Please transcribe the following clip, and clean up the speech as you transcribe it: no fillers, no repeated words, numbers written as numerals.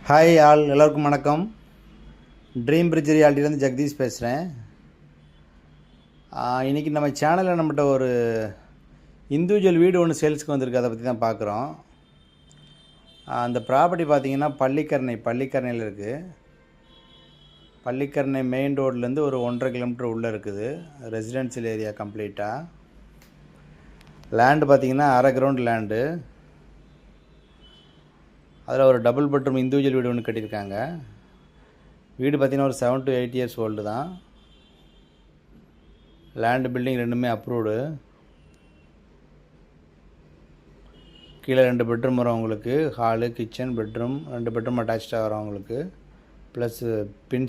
Hi all எல்லோருக்கும் வணக்கம். Dream bridge ரியாலிட்டிலேருந்து Jagadish பேசுகிறேன். இன்றைக்கி நம்ம சேனலில் நம்மகிட்ட ஒரு இண்டிவிஜுவல் வீடு ஒன்று சேல்ஸுக்கு வந்திருக்கு. அதை பற்றி தான் பார்க்குறோம். அந்த ப்ராப்பர்ட்டி பார்த்திங்கன்னா பள்ளிக்கரணையில் இருக்குது. பள்ளிக்கரணை மெயின் ரோட்லேருந்து ஒரு 1.5 கிலோமீட்டர் உள்ளே இருக்குது. ரெசிடென்ஷியல் ஏரியா கம்ப்ளீட்டாக. லேண்டு பார்த்திங்கன்னா அரை கிரவுண்ட் லேண்டு. அதில் ஒரு டபுள் பெட்ரூம் இண்டிவிஜுவல் வீடு ஒன்று கட்டியிருக்காங்க. வீடு பார்த்திங்கன்னா ஒரு 7 to 8 years ஓல்டு தான். லேண்டு பில்டிங் ரெண்டுமே அப்ரூவ்டு. கீழே 2 பெட்ரூம் வரும் உங்களுக்கு. ஹாலு, கிச்சன், பெட்ரூம் 2 பெட்ரூம் அட்டாச்சாக வரும் உங்களுக்கு. ப்ளஸ் பின்